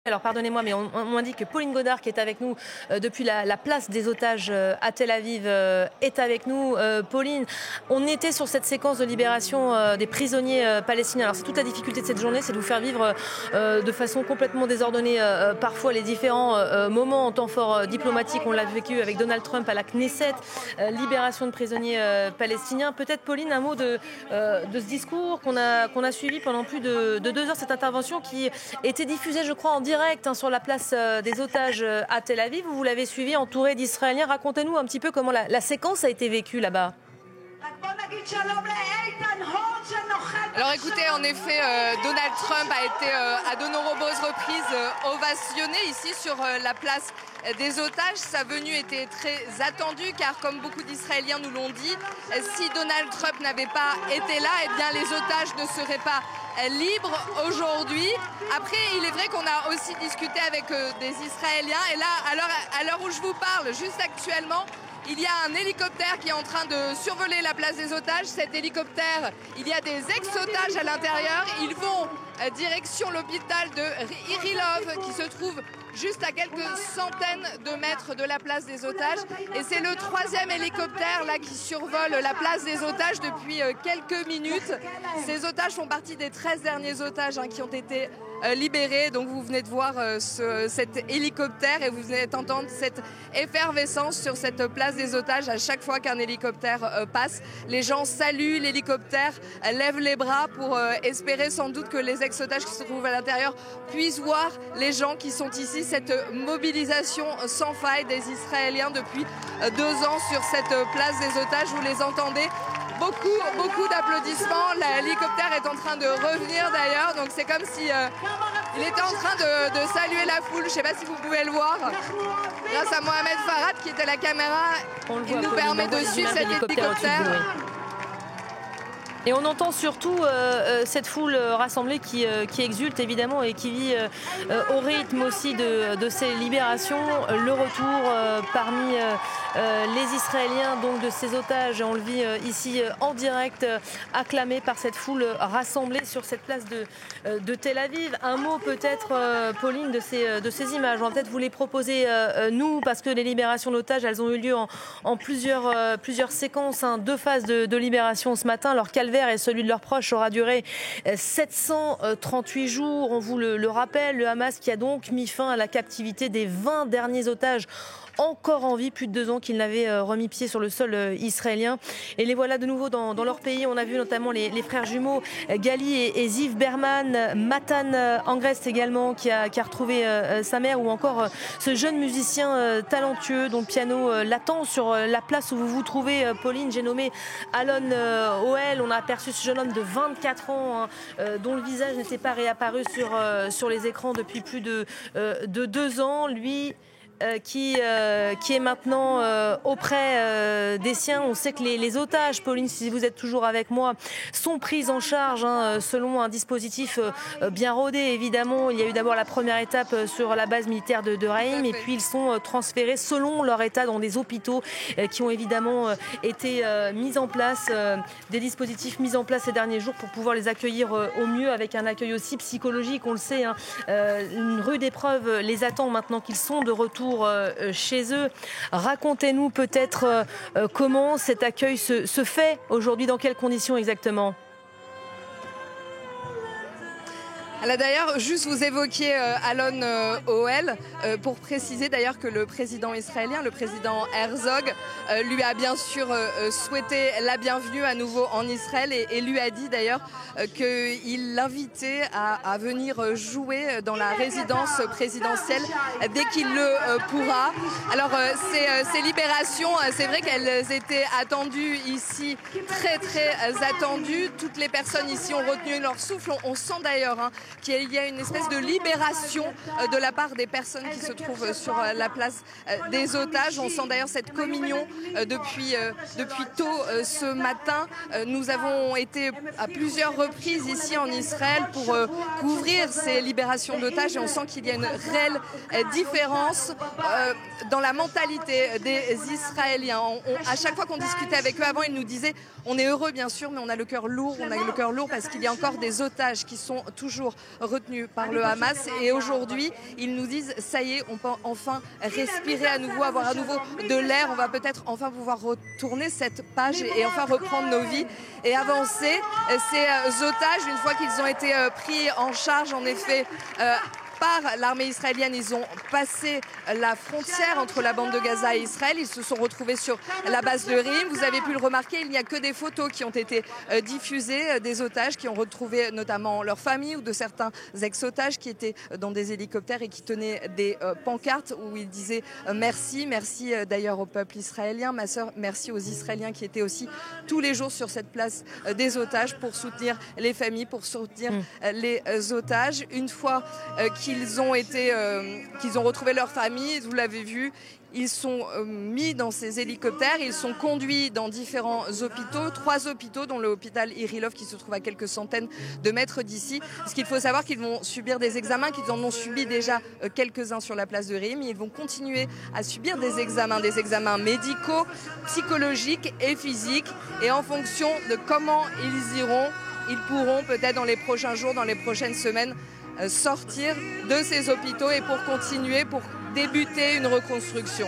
Alors pardonnez-moi, mais on m'indique que Pauline Godard, qui est avec nous depuis la place des otages à Tel Aviv, est avec nous. Pauline, on était sur cette séquence de libération des prisonniers palestiniens. Alors c'est toute la difficulté de cette journée, c'est de vous faire vivre de façon complètement désordonnée parfois les différents moments en temps fort diplomatique. On l'a vécu avec Donald Trump à la Knesset, libération de prisonniers palestiniens. Peut-être Pauline, un mot de ce discours qu'on a suivi pendant plus de 2 heures, cette intervention qui était diffusée, je crois, en direct sur la place des otages à Tel Aviv. Vous l'avez suivi, entouré d'Israéliens. Racontez-nous un petit peu comment la séquence a été vécue là-bas. Alors écoutez, en effet, Donald Trump a été à de nombreuses reprises ovationné ici sur la place des otages. Sa venue était très attendue car, comme beaucoup d'Israéliens nous l'ont dit, si Donald Trump n'avait pas été là, eh bien les otages ne seraient pas libres aujourd'hui. Après, il est vrai qu'on a aussi discuté avec des Israéliens et là, à l'heure où je vous parle, juste actuellement, il y a un hélicoptère qui est en train de survoler la place des otages. Cet hélicoptère, il y a des ex-otages à l'intérieur. Ils vont direction l'hôpital de Irilov qui se trouve juste à quelques centaines de mètres de la place des otages. Et c'est le 3e hélicoptère là qui survole la place des otages depuis quelques minutes. Ces otages font partie des 13 derniers otages qui ont été libérés. Donc vous venez de voir cet hélicoptère et vous venez d'entendre cette effervescence sur cette place des otages. À chaque fois qu'un hélicoptère passe, les gens saluent l'hélicoptère, lèvent les bras pour espérer sans doute que les ex-otages qui se trouvent à l'intérieur puissent voir les gens qui sont ici. Cette mobilisation sans faille des Israéliens depuis 2 ans sur cette place des otages. Vous les entendez. Beaucoup d'applaudissements. L'hélicoptère est en train de revenir d'ailleurs. Donc c'est comme si il était en train de saluer la foule. Je ne sais pas si vous pouvez le voir. Grâce à Mohamed Farad qui était à la caméra, il nous permet de suivre cet hélicoptère. Et on entend surtout cette foule rassemblée qui exulte évidemment et qui vit au rythme aussi de ces libérations. Le retour parmi les Israéliens donc de ces otages, on le vit ici en direct, acclamé par cette foule rassemblée sur cette place de Tel Aviv. Un mot peut-être, Pauline, de ces images. On va peut-être vous les proposer nous, parce que les libérations d'otages, elles ont eu lieu en plusieurs séquences, 2 phases de libération ce matin. Leur calvaire et celui de leurs proches aura duré 738 jours. On vous le rappelle, le Hamas qui a donc mis fin à la captivité des 20 derniers otages encore en vie, plus de 2 ans qu'ils n'avaient remis pied sur le sol israélien. Et les voilà de nouveau dans leur pays. On a vu notamment les frères jumeaux Gali et Ziv Berman, Matan Angrest également qui a retrouvé sa mère, ou encore ce jeune musicien talentueux dont le piano l'attend sur la place où vous vous trouvez, Pauline. J'ai nommé Alon Oel. On a aperçu ce jeune homme de 24 ans dont le visage n'était pas réapparu sur les écrans depuis plus de 2 ans. Lui qui est maintenant auprès des siens. On sait que les otages, Pauline, si vous êtes toujours avec moi, sont pris en charge selon un dispositif bien rodé, évidemment. Il y a eu d'abord la première étape sur la base militaire de Raïm, et puis ils sont transférés selon leur état dans des hôpitaux qui ont évidemment été mis en place, des dispositifs mis en place ces derniers jours pour pouvoir les accueillir au mieux, avec un accueil aussi psychologique. On le sait, une rude épreuve les attend maintenant qu'ils sont de retour chez eux. Racontez-nous peut-être comment cet accueil se fait aujourd'hui, dans quelles conditions exactement? Alors d'ailleurs, juste vous évoquiez Alon Oel, pour préciser d'ailleurs que le président israélien, le président Herzog, lui a bien sûr souhaité la bienvenue à nouveau en Israël et lui a dit d'ailleurs qu'il l'invitait à venir jouer dans la résidence présidentielle dès qu'il le pourra. Alors ces libérations, c'est vrai qu'elles étaient attendues ici, très attendues. Toutes les personnes ici ont retenu leur souffle. On sent d'ailleurs qu'il y a une espèce de libération de la part des personnes qui se trouvent sur la place des otages. On sent d'ailleurs cette communion depuis tôt ce matin. Nous avons été à plusieurs reprises ici en Israël pour couvrir ces libérations d'otages, et on sent qu'il y a une réelle différence dans la mentalité des Israéliens. À chaque fois qu'on discutait avec eux avant, ils nous disaient: on est heureux bien sûr, mais on a le cœur lourd. On a le cœur lourd parce qu'il y a encore des otages qui sont toujours retenus par le Hamas. Et aujourd'hui, ils nous disent, ça y est, on peut enfin respirer à nouveau, avoir à nouveau de l'air. On va peut-être enfin pouvoir retourner cette page et enfin reprendre nos vies et avancer. Ces otages, une fois qu'ils ont été pris en charge, en effet, par l'armée israélienne, ils ont passé la frontière entre la bande de Gaza et Israël. Ils se sont retrouvés sur la base de Rim. Vous avez pu le remarquer, il n'y a que des photos qui ont été diffusées des otages qui ont retrouvé notamment leur famille ou de certains ex-otages qui étaient dans des hélicoptères et qui tenaient des pancartes où ils disaient merci, merci d'ailleurs au peuple israélien, ma sœur, merci aux Israéliens qui étaient aussi tous les jours sur cette place des otages pour soutenir les familles, pour soutenir les otages. Une fois qu'ils ont retrouvé leur famille, vous l'avez vu, ils sont mis dans ces hélicoptères, ils sont conduits dans différents hôpitaux, 3 hôpitaux dont l'hôpital Irilov qui se trouve à quelques centaines de mètres d'ici. Ce qu'il faut savoir qu'ils vont subir des examens, qu'ils en ont subi déjà quelques-uns sur la place de Rim. Ils vont continuer à subir des examens médicaux, psychologiques et physiques. Et en fonction de comment ils iront, ils pourront peut-être dans les prochains jours, dans les prochaines semaines, sortir de ces hôpitaux et pour continuer, pour débuter une reconstruction.